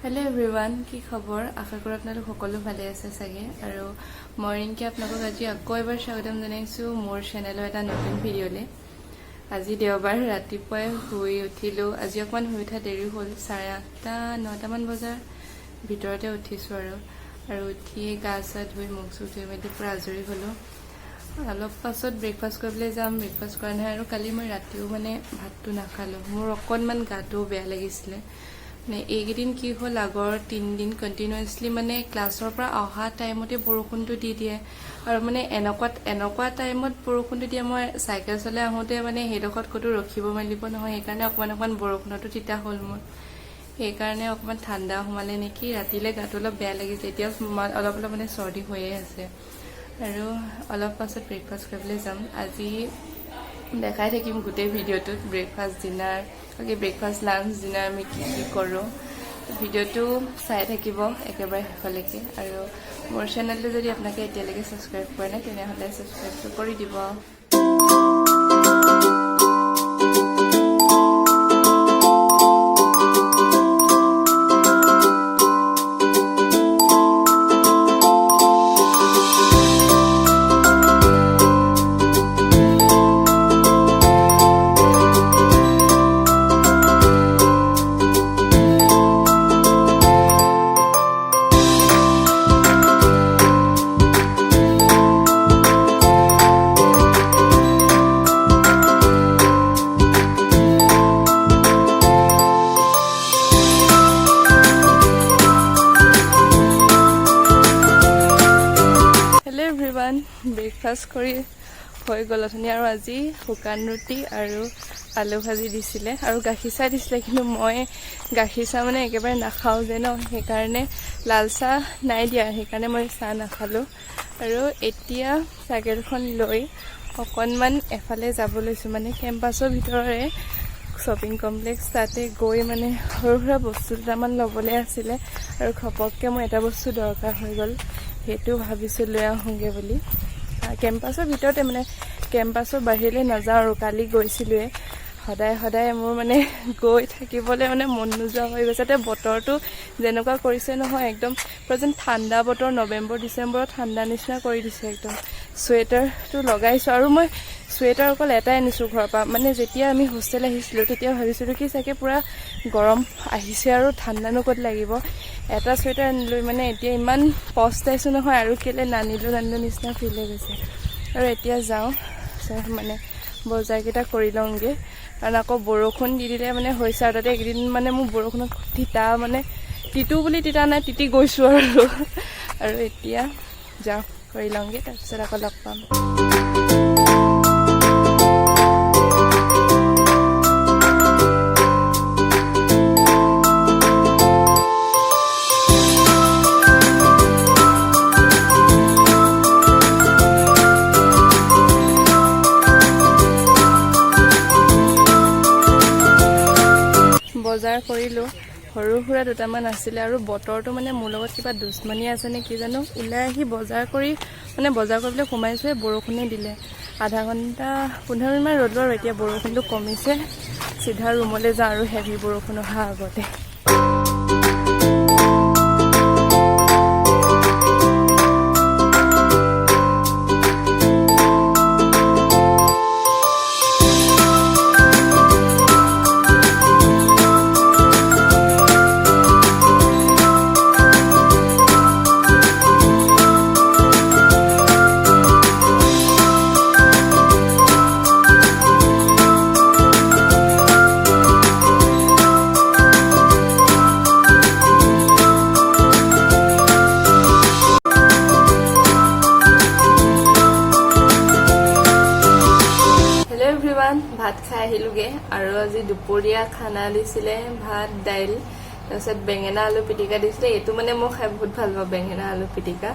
Hello everyone কি খবৰ আশা কৰো আপোনালোক সকলো ভালে আছে চাগে আৰু মই ৰিংকি আপোনালোকক আজি আকৌ এবাৰ স্বাগতম জনাইছো মোৰ চেনেলৰ এটা নতুন ভিডিঅ'লে আজি দেওবাৰ ৰাতিপুৱাই শুই উঠিলো আজি অকমান শুই উঠা দেৰি হ'ল 8:30-9 মান বজাৰ ভিতৰতে উঠিছো আৰু উঠি গা চা ধুই মুখ চুখ ধুই মেলি পুৰা আজৰি হলো অলপ পাছত ব্ৰেকফাষ্ট কৰিবলৈ যাম ব্ৰেকফাষ্ট কৰা নাই আৰু কালি মই ৰাতিও মানে ভাতটো নাখালো মোৰ অকনমান গাটো বেয়া লাগিছিলে মানে এইকেইদিন কি হ'ল আগৰ 3 দিন কন্টিনিউয়াছলি মানে ক্লাছৰ পৰা অহা টাইমতে বৰষুণটো দি দিয়ে আৰু মানে এনেকুৱা টাইমত বৰষুণটো দিয়ে মই সাইকেল চলাই আহোতে মানে হেডখত কতো ৰখিব মেলিব নহয় সেইকাৰণে অকমান বৰষুণটো তিতা হ'ল মোৰ সেইকাৰণে অকমান ঠাণ্ডা সোমালে নেকি ৰাতিলে গাটো অলপ বেয়া লাগিছে এতিয়া অলপ মানে চৰ্দি হৈয়ে আছে আৰু অলপ পাছত ব্ৰেকফাষ্ট কৰিবলৈ যাম আজি দেখাই থাকিম গোটেই ভিডিঅ'টোত breakfast dinner breakfast lunch dinner আমি কি কৰো ভিডিঅ'টো চাই থাকিব একেবাৰে শেষলৈকে আৰু মোৰ চেনেলটো যদি আপোনালোকে এতিয়ালৈকে সাবস্ক্ৰাইব কৰা নাই তেনেহ'লে সাবস্ক্ৰাইব কৰি দিব ব্ৰেকফাষ্ট কৰি হৈ গ'ল অথনি আৰু আজি শুকান ৰুটি আৰু আলু ভাজি দিছিলে আৰু গাখীৰ চাহ দিছিলে কিন্তু মই গাখীৰ চাহ মানে একেবাৰে নাখাওঁ যে ন সেইকাৰণে লাল চাহ নাই দিয়া সেইকাৰণে মই চাহ নাখালো আৰু এতিয়া চাইকেলখন লৈ অকণমান এফালে যাব লৈছোঁ মানে কেম্পাছৰ ভিতৰৰে শ্বপিং কমপ্লেক্স তাতে গৈ মানে সৰু সুৰা বস্তু দুটামান ল'বলৈ আছিলে আৰু ঘপককৈ মোৰ এটা বস্তু দৰকাৰ হৈ গ'ল সেইটো ভাবিছোঁ লৈ আহোঁগৈ বুলি কেম্পাছৰ ভিতৰতে মানে কেম্পাছৰ বাহিৰলৈ নাযাওঁ আৰু কালি গৈছিলোঁৱে সদায় মোৰ মানে গৈ থাকিবলৈ মানে মন নোযোৱা হৈ গৈছে তাতে বতৰটো যেনেকুৱা কৰিছে নহয় একদম যেন ঠাণ্ডা বতৰ নৱেম্বৰ ডিচেম্বৰত ঠাণ্ডা নিচিনা কৰি দিছে একদম চুৱেটাৰটো লগাইছোঁ আৰু মই চুৱেটাৰ অকল এটাই আনিছোঁ ঘৰৰ পৰা মানে যেতিয়া আমি হোষ্টেল আহিছিলোঁ তেতিয়া ভাবিছিলোঁ কি চাগে পুৰা গৰম আহিছে আৰু ঠাণ্ডানো ক'ত লাগিব এটা চুৱেটাৰ আনিলোঁ মানে এতিয়া ইমান পস্তাইছোঁ নহয় আৰু কেলে নানিলোঁ নিচিনা ফিল হৈ গৈছে আৰু এতিয়া যাওঁ মানে বজাৰকেইটা কৰি লওঁগৈ কাৰণ আকৌ বৰষুণ দি দিলে মানে হৈছে আৰু তাতে এইকেইদিন মানে মোৰ বৰষুণত তিতা বুলি তিতা নাই তিতি গৈছোঁ আৰু এতিয়া যাওঁ কৰি লওঁগৈ তাৰপিছত আকৌ লগ পাম বজাৰ কৰিলোঁ সৰু সুৰা দুটামান আছিলে আৰু বতৰটো মানে মোৰ লগত কিবা দুশ্মনী আছে নে কি জানো ওলাই আহি বজাৰ কৰিবলৈ সোমাইছোঁ বৰষুণে দিলে আধা ঘণ্টা 15 মিনিটমান ৰ'দ আৰু এতিয়া বৰষুণটো কমিছে চিধা ৰুমলৈ যাওঁ আৰু হেভি বৰষুণ অহা আগতে ভাত খাই আহিলোগে আৰু আজি দুপৰীয়া খানা দিছিলে ভাত দাইল তাৰপিছত বেঙেনা আলু পিটিকা দিছিলে এইটো মানে মই খাই বহুত ভাল পাওঁ বেঙেনা আলু পিটিকা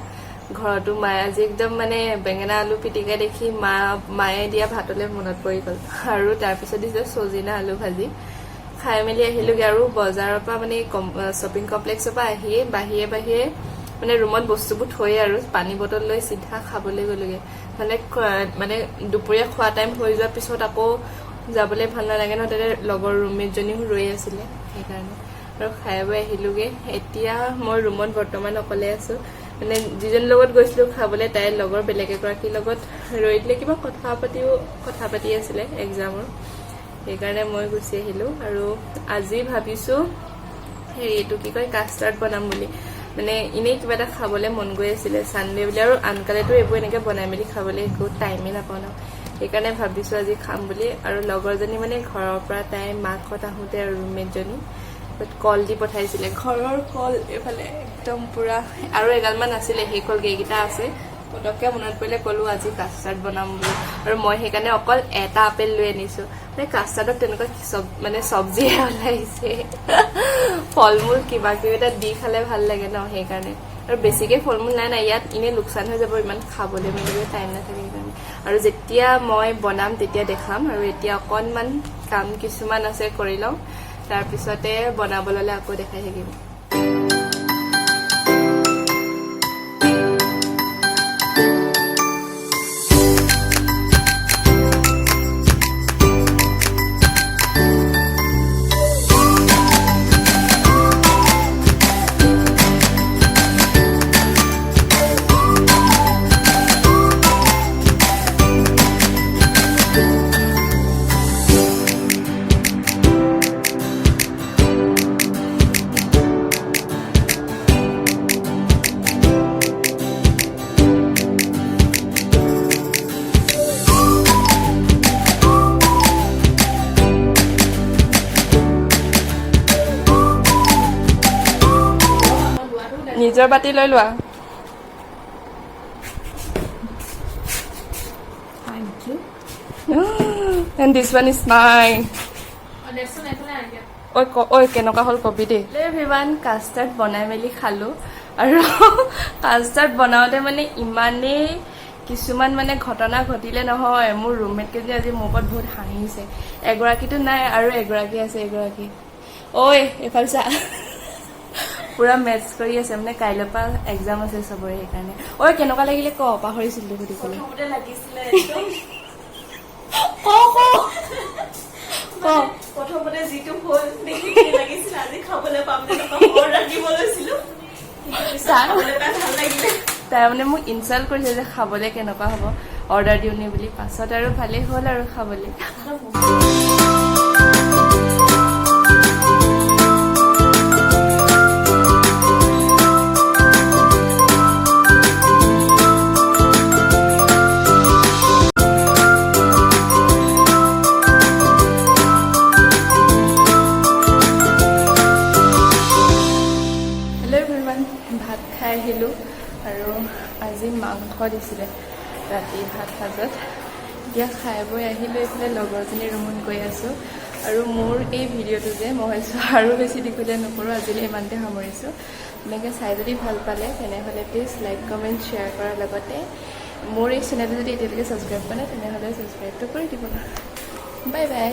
ঘৰতো মায়ে আজি একদম মানে বেঙেনা আলু পিটিকা দেখি মায়ে দিয়া ভাতলৈ মনত পৰি গ'ল আৰু তাৰপিছত দিছে সজিনা আলু ভাজি খাই মেলি আহিলোগে আৰু বজাৰৰ পৰা মানে শ্বপিং কমপ্লেক্সৰ পৰা আহিয়ে বাহিৰে মানে ৰুমত বস্তুবোৰ থৈ আৰু পানী বটল লৈ চিধা খাবলৈ গ'লোগে মানে দুপৰীয়া খোৱা টাইম হৈ যোৱাৰ পিছত আকৌ যাবলৈ ভাল নালাগে ন তাতে লগৰ ৰুমমেট জনীও ৰৈ আছিলে সেইকাৰণে আৰু খাই বৈ আহিলোগে এতিয়া মই ৰুমত বৰ্তমান অকলে আছো মানে যিজন লগত গৈছিলো খাবলৈ তাইৰ লগৰ বেলেগ এগৰাকীৰ লগত ৰৈ দিলে কিবা কথা পাতি আছিলে এক্সামৰ সেইকাৰণে মই গুচি আহিলো আৰু আজি ভাবিছো হেৰি এইটো কি কয় কাষ্টাৰ্ড বনাম বুলি মানে ইনেই কিবা এটা খাবলৈ মন গৈ আছিলে সানডে বুলি আৰু আনকালেতো এইবোৰ এনেকে বনাই মেলি খাবলৈ একো টাইমেই নাপাওঁ ন সেইকাৰণে ভাবিছো আজি খাম বুলি আৰু লগৰজনী মানে ঘৰৰ পৰা তাই মাকহঁত আহোঁতে আৰু ৰুমমেটজনী কল দি পঠাইছিলে ঘৰৰ কল এইফালে একদম পুৰা আৰু এগালমান আছিলে সেই কল কেইকেইটা আছে পটককৈ মনত পৰিলে ক'লো আজি কাষ্টাৰ্ড বনাম বুলি আৰু মই সেইকাৰণে অকল এটা আপেল লৈ আনিছো মানে কাষ্টাৰ্ডত তেনেকুৱা মানে চব্জিহে ওলাইছে ফল মূল কিবা কিবি এটা দি খালে ভাল লাগে ন সেইকাৰণে আৰু বেছিকৈ ফল মূল নাই ইয়াত এনেই লোকচান হৈ যাব ইমান খাবলৈ মেলিবলৈ টাইম নাথাকে সেইকাৰণে আৰু যেতিয়া মই বনাম তেতিয়া দেখাম আৰু এতিয়া অকণমান কাম কিছুমান আছে কৰি লওঁ তাৰপিছতে বনাব ল'লে আকৌ দেখাই থাকিম নিজৰ বাতি লৈ লোৱা Thank you. And this one is mine. ঐ কেনেকুৱা হ'ল কবি দেই এভৰিৱান কাষ্টাৰ্ড বনাই মেলি খালো আৰু কাষ্টাৰ্ড বনাওঁতে মানে ইমানেই কিছুমান মানে ঘটনা ঘটিলে নহয় মোৰ ৰুমমেট কেইজনী আজি মোৰ ওপৰত বহুত হাঁহিছে এগৰাকীতো নাই আৰু এগৰাকী আছে এগৰাকী ঐ এইফালে চা পুৰা মেথছ কৰি আছে মানে কাইলৈৰ পৰা এক্সাম আছে চবৰে সেইকাৰণে ঐ কেনেকুৱা লাগিলে ক পাহৰিছিলো সুধিবলৈ প্ৰথমতে যিটো হ'ল দেখি লাগিছিল আজি খাবলৈ পাম অৰ্ডাৰ দিব লৈছিলো ভাল লাগিলে তাই মানে মোক ইনচাল্ট কৰিছে যে খাবলৈ কেনেকুৱা হ'ব অৰ্ডাৰ দিওঁ নি বুলি পাছত আৰু ভালেই হ'ল আৰু খাবলৈ ভাত খাই আহিলোঁ আৰু আজি মাংস দিছিলে ৰাতি ভাত সাজত এতিয়া খাই বৈ আহিলোঁ এইফালে লগৰজনীৰ ৰুমত গৈ আছোঁ আৰু মোৰ এই ভিডিঅ'টো যে মই ভাবিছোঁ আৰু বেছি দীঘলীয়া নকৰোঁ আজিলৈ ইমানতে সামৰিছোঁ এনেকৈ চাই যদি ভাল পালে তেনেহ'লে প্লিজ লাইক কমেণ্ট শ্বেয়াৰ কৰাৰ লগতে মোৰ এই চেনেলটো যদি এতিয়ালৈকে ছাবস্ক্ৰাইব কৰা নাই তেনেহ'লে ছাবস্ক্ৰাইবটো কৰি দিব বাই বাই